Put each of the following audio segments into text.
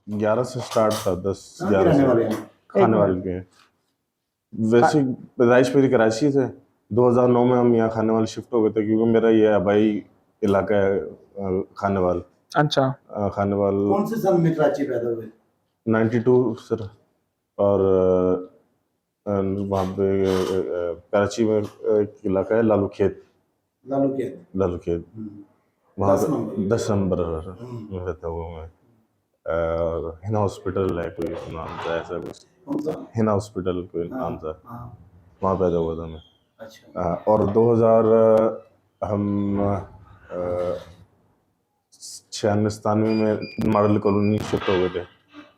11 से स्टार्ट था, 10 कहाँ के 11 रहने से वाले हैं? खाने वाले के। वैसे पैदाइश मेरी कराची से। 2009 में हम यहाँ खाने वाले शिफ्ट हो गए थे, क्योंकि मेरा ये आबाई इलाका है खाने वाल। अच्छा, खाने वाल कौन से साल में कराची पैदा हुए? 92 सर। और वहाँ पे कराची में एक इलाका है लालू खेत। लालू खेत। लालू खेत वहाँ 10 पे नंबर। 10 नंबर में रहता हुआ मैं। और हिना हॉस्पिटल है कोई नाम था, ऐसा कुछ। कौन सा? हिना हॉस्पिटल कोई नाम था, हाँ। वहाँ पैदा हुआ था मैं। अच्छा। और 2000 हम 96-97 में मॉडल कॉलोनी शिफ्ट हो गए थे,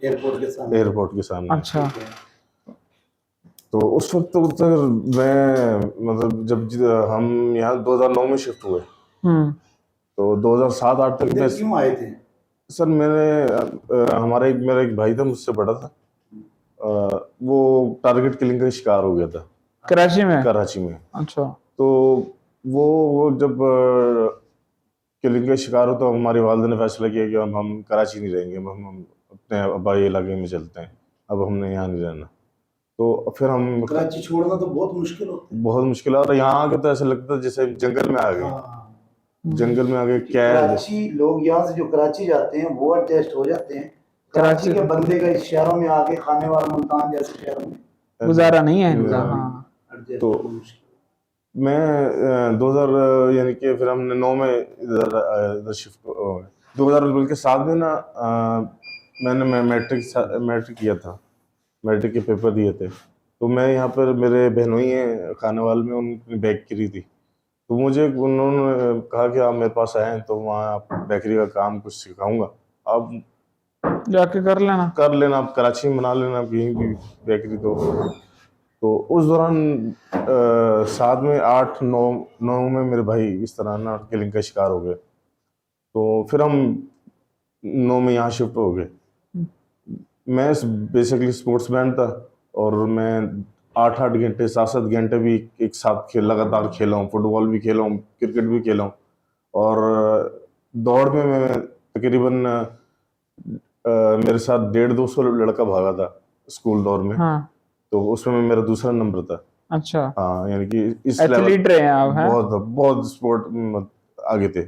एयरपोर्ट के सामने। एयरपोर्ट के सामने। अच्छा। तो उस वक्त तो मैं मतलब जब हम यहाँ 2009 में शिफ्ट हुए, तो 2007-08 तक इधर क्यों आए थे? सर मैंने मेरा एक भाई था मुझसे बड़ा था, वो टारगेट किलिंग का शिकार हो गया था कराची में। कराची में। अच्छा। तो वो जब किलिंग का शिकार हो, तो हमारे वालिद ने फैसला किया कि अब हम कराची नहीं रहेंगे, हम अपने आबाई इलाके में चलते हैं, अब हमने यहाँ नहीं रहना। तो फिर हम कराची छोड़ना तो बहुत मुश्किल होता है। बहुत मुश्किल, और यहाँ आके तो ऐसा लगता है जैसे जंगल में आ गए। जंगल में आ गए क्या है। कराची लोग यहाँ से जो कराची जाते हैं वो एडजस्ट हो जाते हैं, कराची के बंदे का इस शहरों में आके खाने वाला मुल्तान जैसे शहरों में गुजारा नहीं है इनका। हाँ। तो मैं 2000 यानी कि फिर हमने 9 में इधर शिफ्ट 2000 बल्कि 7 में ना मैंने मैट्रिक किया था, मैट्रिक के पेपर दिए थे। तो मैं यहाँ पर मेरे बहनोई हैं खाने वाले में, उनकी बेकरी थी। तो मुझे उन्होंने कहा कि आप मेरे पास आए तो वहाँ आप बेकरी का काम कुछ सिखाऊंगा, आप जाके कर लेना, आप कराची में बना लेना कहीं भी बेकरी। तो उस दौरान 7 में 8 9 में मेरे भाई इस तरह ना किलिंग का शिकार हो गए। तो फिर हम 9 में यहाँ शिफ्ट हो गए। मैं बेसिकली स्पोर्ट्स मैन था, और मैं 8-8 घंटे 7-7 घंटे भी एक साथ लगातार खेला हूँ। फुटबॉल भी खेला हूँ, क्रिकेट भी खेला हूँ। और दौड़ में मैं तकरीबन मेरे साथ 150-200 लड़का भागा था स्कूल दौर में। हाँ। तो उसमें मेरा दूसरा नंबर था। अच्छा। हाँ, यानी कि इस एथलीट रहे आप हैं? बहुत स्पोर्ट में आगे थे।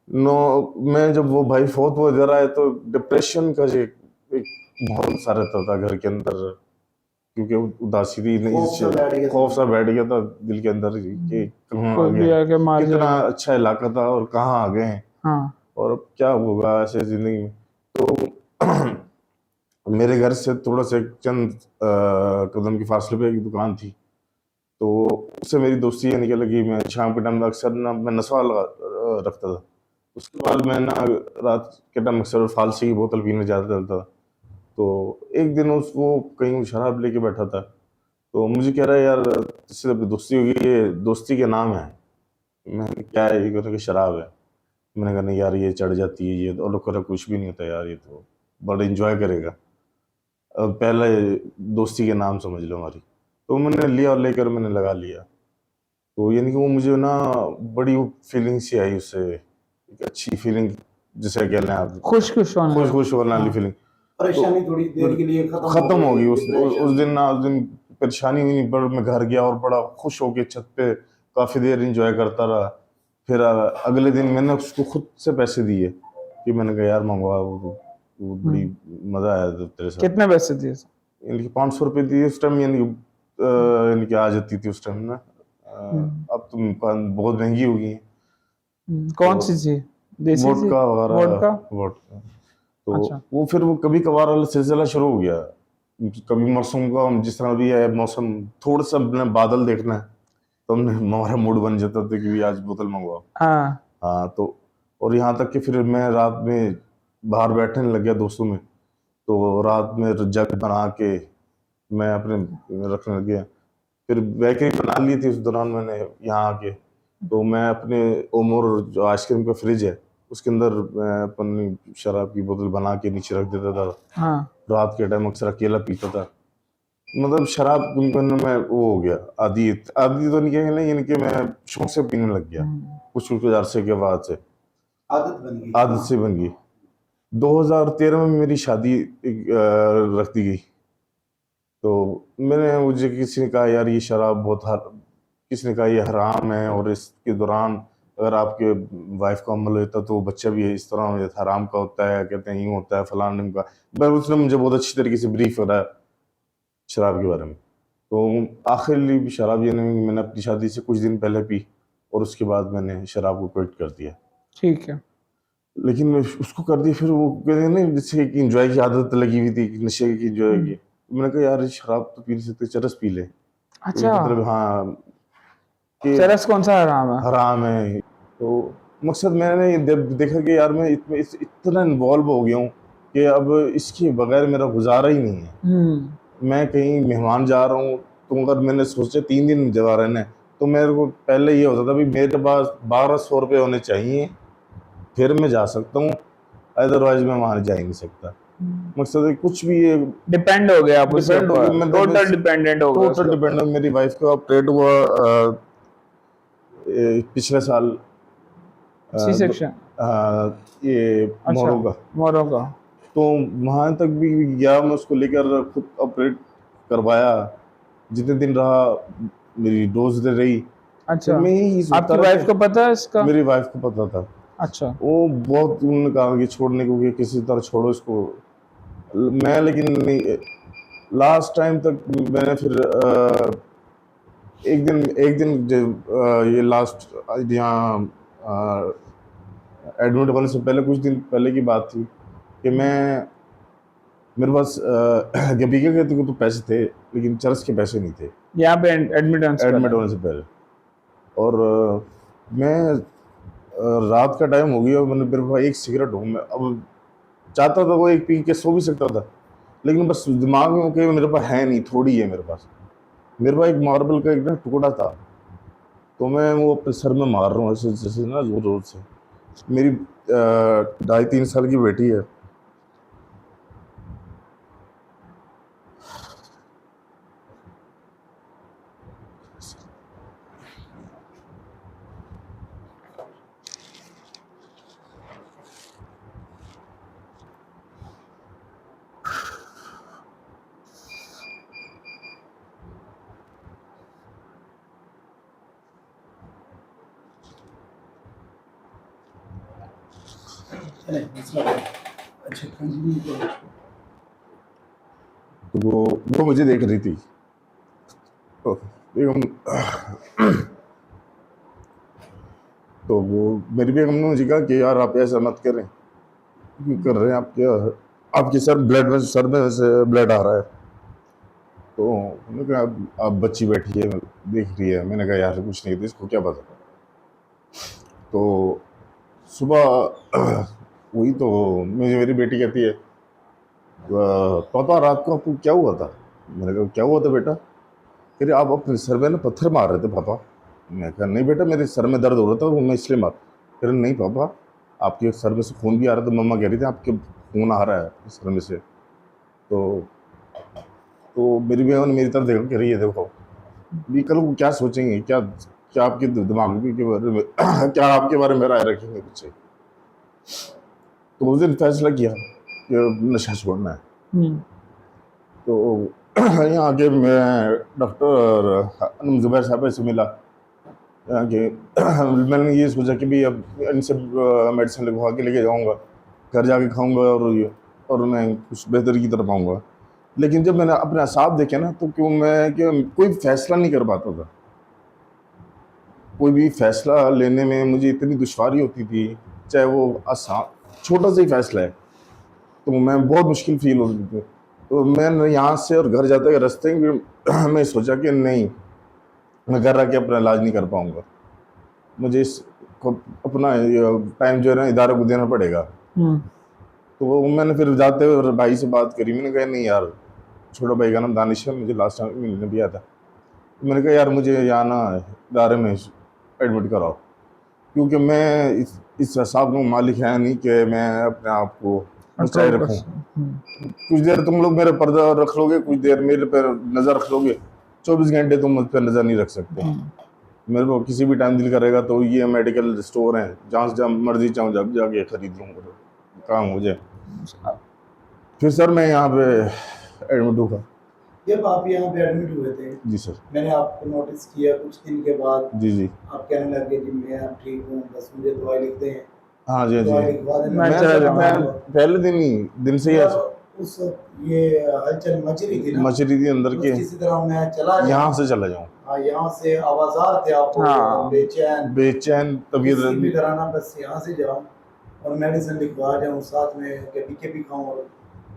मैं जब वो भाई फोर्थ वो इधर आए, तो डिप्रेशन का जो एक बहुत सा रहता था घर के अंदर, क्योंकि उदासी थी, खौफ सा बैठ गया था दिल के अंदर कि कहाँ आ गए, कितना अच्छा इलाका था और कहाँ आ गए हैं। हाँ। और अब क्या होगा ऐसे जिंदगी में। तो मेरे घर से थोड़ा सा चंद कदम के फासले पे एक दुकान थी, तो उससे मेरी दोस्ती ये निकल लगी। मैं शाम के टाइम अक्सर ना मैं नशा रखता था। उसके बाद मैं ना रात के टाइम अक्सर फालसी की बोतल पीने जाता चलता था। तो एक दिन वो कहीं शराब लेके बैठा था, तो मुझे कह रहा है यार इससे दोस्ती होगी, ये दोस्ती के नाम है। मैंने क्या है, ये कह रहा कि शराब है। मैंने कहा नहीं यार, ये चढ़ जाती है ये, और लोग कह रहा कुछ भी नहीं होता यार, ये तो बड़ा इंजॉय करेगा, पहले दोस्ती के नाम समझ लो हमारी। तो मैंने लिया और लेकर मैंने लगा लिया। तो यानी कि वो मुझे ना बड़ी फीलिंग सी आई उससे, एक अच्छी फीलिंग जिसे कह लें आप, खुश होने वाली फीलिंग। परेशानी थोड़ी देर के लिए खत्म होगी उस दिन परेशानी हुई नहीं, पर मैं घर गया और बड़ा खुश होके छत पे काफी देर एंजॉय करता रहा। फिर अगले दिन मैंने उसको खुद से पैसे दिए कि मैंने कहा यार मंगवा, वो बड़ी मजा आया तेरे साथ। कितने पैसे दिए? यानी कि 500 रुपये दिए उस टाइम, यानी कि आ जाती थी उस टाइम ना। अब तो बहुत महंगी हो गई है। कौन सी थी? देसी वोडका वगैरह। वोडका। तो अच्छा। वो फिर वो कभी कभार वाला सिलसिला शुरू हो गया। कभी मौसम का जिस तरह भी है मौसम, थोड़ा सा बादल देखना है तो हमारा मूड बन जाता था कि आज बोतल मंगवाओ। हाँ। तो और यहाँ तक कि फिर मैं रात में बाहर बैठने लग गया दोस्तों में, तो रात में जग बना के मैं अपने रखने लग गया। फिर बेकरी बना ली थी उस दौरान मैंने यहाँ आके। तो मैं अपने ओमोर जो आइसक्रीम का फ्रिज है उसके अंदर अपनी शराब की बोतल बना के नीचे रख देता था। हाँ। रात के टाइम अक्सर अकेला पीता था। मतलब शराब में वो हो गया आदि तो नहीं कहेंगे, यानी कि मैं शौक से पीने लग गया कुछ अरसे के बाद से, आदत से बन गई। 2013 में मेरी शादी रख दी गई। तो मैंने मुझे किसी ने कहा यार ये शराब किसी ने कहा ये हराम है, और इसके दौरान अगर आपके वाइफ को अमल होता तो बच्चा भी इस तरह हो जाता, हराम का होता है, कहते हैं यूँ होता है फलान ढंग का। पर उसने मुझे बहुत अच्छी तरीके से ब्रीफ कराया शराब के बारे में। तो आखिरी शराब ये नहीं, मैंने अपनी शादी से कुछ दिन पहले पी और उसके बाद मैंने शराब को क्विट कर दिया। ठीक है। लेकिन मैं उसको कर दी, फिर वो कहते हैं ना जैसे एक इंजॉय की आदत लगी हुई थी, नशे की इंजॉय की। मैंने कहा यार शराब तो पी नहीं सकते, चरस पी ले। अच्छा, मतलब हाँ कि चरस कौन सा हराम है? हराम है। तो मकसद मैंने ये देखा कि यार मैं इतना इन्वॉल्व हो गया हूँ कि अब इसके बगैर मेरा गुजारा ही नहीं है। मैं कहीं मेहमान जा रहा हूँ तो अगर मैंने सोचा 3 दिन जगह रहना है, तो मेरे को पहले ये होता था भाई मेरे पास 1200 रुपये होने चाहिए, फिर मैं जा सकता हूँ, अदरवाइज मैं वहाँ जा ही नहीं सकता। मकसद है कुछ भी ये डिपेंड हो गया आप उसके डिपेंड हो गया, ऊपर, मैं टोटल डिपेंडेंट हो गया टोटल डिपेंड। मेरी वाइफ का ऑपरेट हुआ पिछले साल सी सेक्शन। ये मोरों का। मोरों का। तो वहाँ तक भी गया, मैं उसको लेकर खुद ऑपरेट करवाया। जितने दिन रहा मेरी डोज दे रही। अच्छा, तो मैं यही सोचता आपकी रहा वाइफ कि- को पता है इसका? मेरी वाइफ को पता था। अच्छा। वो बहुत उन्होंने कहा कि छोड़ने को, कि किसी तरह छोड़ो इसको। मैं लेकिन नहीं, लास्ट टाइम तक मैंने फिर एक दिन ये लास्ट यहाँ एडमिट होने से पहले कुछ दिन पहले की बात थी कि मेरे पास गबीके के तो पैसे थे, लेकिन चरस के पैसे नहीं थे यहाँ पे एडमिट होने से पहले। और मैं रात का टाइम हो गया, मैंने मेरे पास एक सिगरेट हो, मैं अब चाहता था वो एक पी के सो भी सकता था, लेकिन बस दिमाग में कि मेरे पास है नहीं, थोड़ी है मेरे पास। मेरे पास एक मार्बल का एक ना टुकड़ा था, तो मैं वो अपने सर में मार रहा हूँ ऐसे जैसे ना जोर जोर से। मेरी 2.5-3 साल की बेटी है। अच्छा कंटिन्यू करो। तो वो मुझे देख रही थी। तो बेगम तो वो मेरी बेगम ने मुझे कहा कि यार आप ऐसा मत करें, क्यों कर रहे हैं आप, क्या आपके सर में से ब्लड आ रहा है। तो उन्होंने कहा आप बच्ची बैठी है देख रही है। मैंने कहा यार कुछ नहीं था, इसको क्या पता। तो सुबह वही तो मेरी बेटी कहती है पापा रात को आपको क्या हुआ था। मैंने कहा क्या हुआ था बेटा। कह रहे आप अपने सर में ना पत्थर मार रहे थे पापा। मैं कहा नहीं बेटा, मेरे सर में दर्द हो रहा था, वो मैं इसलिए मार। कह रहे नहीं पापा, आपके सर में से खून भी आ रहा था, मम्मा कह रही थी आपके खून आ रहा है सर में से। तो मेरी बहन मेरी तरफ देखो, कह रही है देखो भी कल को क्या सोचेंगे, क्या क्या आपके दिमाग में के बारे में क्या आपके बारे में राय रखेंगे बच्चे। तो उस दिन फैसला किया कि नशा छोड़ना है। तो यहाँ आके मैं डॉक्टर जुबैर साहब से मिला यहाँ के। मैंने ये सोचा कि भाई अब इनसे मेडिसिन लिखवा के लेके जाऊँगा, घर जाके खाऊंगा और मैं कुछ बेहतर की तरफ आऊँगा। लेकिन जब मैंने अपने असाब देखे ना, तो कोई फैसला नहीं कर पाता था। कोई भी फैसला लेने में मुझे इतनी दुश्वारी होती थी, चाहे वो छोटा सा ही फैसला है तो मैं बहुत मुश्किल फील होती थी। तो मैंने यहाँ से और घर जाते रास्ते में मैं सोचा कि नहीं, मैं घर रह के अपना इलाज नहीं कर पाऊँगा, मुझे इसको अपना टाइम जो है ना इदारे को देना पड़ेगा। तो मैंने फिर जाते हुए भाई से बात करी। मैंने कहा नहीं यार, छोटा भाई का नाम दानिश है, मुझे लास्ट टाइम मिलने भी आया था। तो मैंने कहा यार मुझे यहाँ ना इदारे में एडमिट कराओ, क्योंकि मैं इस हिसाब का मालिक है नहीं कि मैं अपने आप को बचाए रखूँ। कुछ देर तुम लोग मेरे पर्दा रख लोगे, कुछ देर मेरे पर नज़र रख लोगे, 24 घंटे तुम मुझ पर नज़र नहीं रख सकते। मेरे को किसी भी टाइम दिल करेगा तो ये मेडिकल स्टोर है, जहाँ से जब मर्जी चाहूँ जब जाके खरीद लूँगा, काम हो जाए। फिर सर मैं यहाँ पे एडमिट हुआ। जब आप यहाँ पे एडमिट हुए थे, जी सर। मैंने आपको नोटिस किया, कुछ दिन के बाद जी जी। आप कहने लगे जी मैं अब ठीक हूँ, बस मुझे दवाई लिख दें, हाँ जी दवाई जी। लिखवा देना। मैं मैं चला सर जाऊंगा। मैं पहले दिन से ही ऐसा उस ये हलचल मच रही थी ना, मच रही थी अंदर बस के, किसी तरह मैं चला जाऊं। यहाँ से चला जाऊँ। हाँ, यहाँ से आवाजार थे आप, हाँ। बेचैन बेचैन किसी भी तबीयत। तरह ना, बस यहाँ से जाऊं और मेडिसिन लिखवा जाऊं, साथ में के भी खाऊं और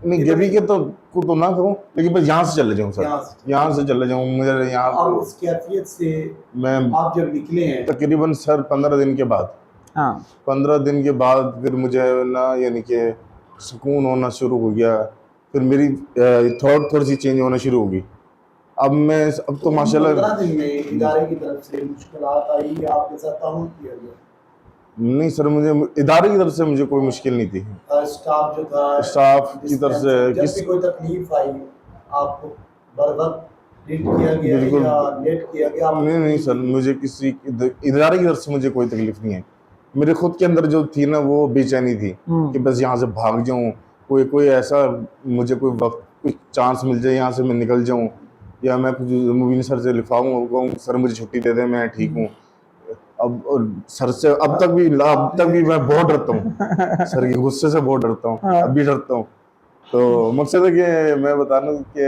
नहीं गेबी के तो ना करूँ, लेकिन बस यहाँ से चले जाऊँ सर, यहाँ से चले जाऊँ। मुझे और यहाँ उस कैफियत से मैं आप जब निकले हैं, तकरीबन सर 15 दिन के बाद, हाँ 15 दिन के बाद फिर मुझे ना यानी कि सुकून होना शुरू हो गया। फिर मेरी थॉट थोड़ी सी चेंज होना शुरू होगी। अब तो माशाल्लाह 15 दिन में इदारे की तरफ से मुश्किलात आई या आपके साथ ताउन किया गया? नहीं सर, मुझे इदारे की तरफ से मुझे कोई मुश्किल नहीं थी। स्टाफ जो था, स्टाफ की तरफ से जब भी कोई तकलीफ आई आपको बर वक्त ट्रीट किया गया बिल्कुल। या लेट किया गया? नहीं सर, मुझे किसी इदारे की तरफ से मुझे कोई तकलीफ नहीं है। मेरे खुद के अंदर जो थी ना वो बेचैनी थी कि बस यहाँ से भाग जाऊँ, कोई ऐसा मुझे कोई वक्त कोई चांस मिल जाए यहाँ से मैं निकल जाऊँ, या मैं कुछ मुबीन सर से लिखवाऊँ और कहूँ सर मुझे छुट्टी दे दें, मैं ठीक हूँ। अब सर से अब तक भी मैं बहुत डरता हूँ सर के गुस्से से, बहुत डरता हूँ। हाँ। अब भी डरता हूँ। तो मकसद है कि मैं बताना कि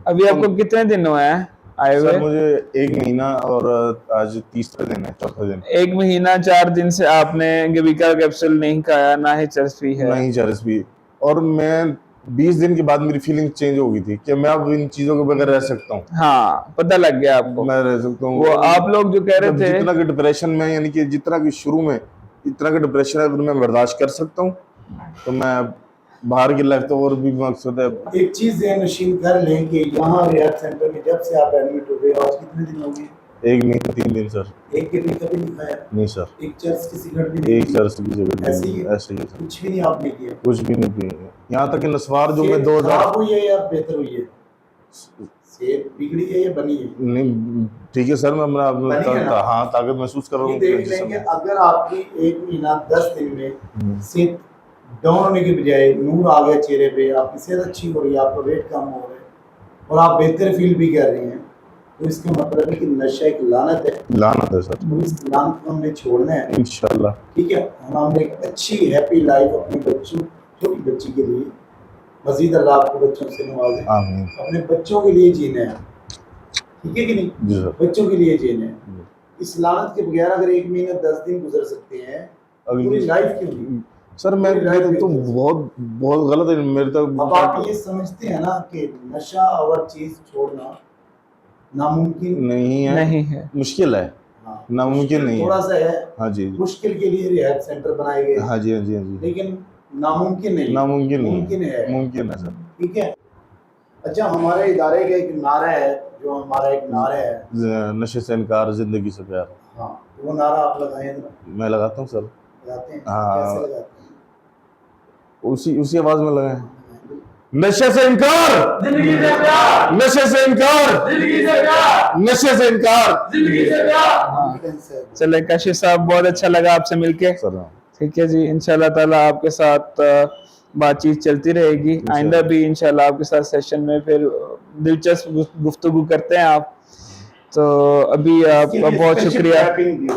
अभी आपको कितने दिन हुए हैं आए हुए? सर मुझे 1 महीना और आज 30वां दिन है, 4था दिन। 1 महीना 4 दिन से आपने गेविका कैप्सूल नहीं खाया, ना ही चर्बी है? नहीं चर्बी। और मैं 20 दिन के बाद मेरी फीलिंग चेंज हो गई थी कि मैं अब इन चीजों के बगैर रह सकता हूँ। हाँ पता लग गया आपको। मैं रह सकता हूँ। वो आप लोग जो कह रहे थे जितना कि डिप्रेशन में, यानी कि जितना कि शुरू में इतना का डिप्रेशन है, अगर मैं बर्दाश्त कर सकता हूँ तो मैं बाहर की लाइफ तो और भी मकसद है। एक चीज ज़हन नशीन कर लें कि यहाँ रिहैब सेंटर में जब से आप एडमिट हो गए, आज कितने दिन हो गए? 1 महीना 3 दिन सर। एक किडनी कभी नहीं खाया? नहीं सर, एक चर्च की सिगरेट भी नहीं एक पी? चर्च की जगह ऐसे ही है? ऐसे ही सर, कुछ भी नहीं आपने किया? कुछ भी नहीं पिए। यहाँ तक कि नस्वार जो मैं सेहत 2000 खराब हुई है या बेहतर हुई है? सेहत बिगड़ी है या बनी है? नहीं ठीक है सर, मैं बनी है ना? हाँ ताकत महसूस कर रहा ये हूँ। देख लेंगे, अगर आपकी 1 महीना 10 दिन में सेहत डाउन होने के बजाय नूर आ गया चेहरे पे, आपकी सेहत अच्छी हो रही है, आपका वेट कम हो रहा है और आप बेहतर फील भी कर रही हैं, तो इसका मतलब है कि नशा एक लानत है। लानत है सर, तो इस लानत को हमने छोड़ना है, इंशाल्लाह। ठीक है? हमने एक अच्छी हैप्पी लाइफ अपने बच्चों, छोटी बच्ची के लिए, मजीद अल्लाह आपको बच्चों से नवाजे, आमीन। अपने बच्चों के लिए जीना है, ठीक है कि नहीं? जी सर। बच्चों के लिए जीना है। इस लानत के बगैर अगर 1 महीना 10 दिन गुजर सकते हैं, पूरी लाइफ क्यों नहीं? सर मैं तो बहुत गलत है मेरे तो। अब आप ये समझते हैं ना कि नशा और चीज छोड़ना नामुमकिन नहीं है, नहीं है, मुश्किल है, हाँ, नामुमकिन नहीं थोड़ा है। सा है। हाँ जी, मुश्किल के लिए रिहैब सेंटर बनाए गए, हाँ जी, हाँ जी, हाँ जी। लेकिन नामुमकिन नहीं, नामुमकिन नहीं, मुमकिन है, मुमकिन है सर। ठीक है? अच्छा, हमारे इदारे का एक नारा है, जो हमारा एक नारा है, नशे से इनकार, जिंदगी से प्यार। हाँ, वो नारा आप लगाएं जरा। मैं लगाता हूँ सर। लगाते हैं? हाँ। कैसे लगाते हैं? उसी आवाज में लगाए। नशे से इनकार, जिंदगी से प्यार, नशे से इनकार, जिंदगी से प्यार, नशे से इनकार। जिंदगी से प्यार। कॉन्फिडेंस है। चले काशिफ साहब बहुत अच्छा लगा आपसे मिलके। सर ठीक है जी, इंशाल्लाह ताला आपके साथ बातचीत चलती रहेगी, आइंदा भी इंशाल्लाह आपके साथ सेशन में फिर दिलचस्प गुफ्तगू करते हैं आप। तो अभी आपका बहुत शुक्रिया। Special wrapping दी।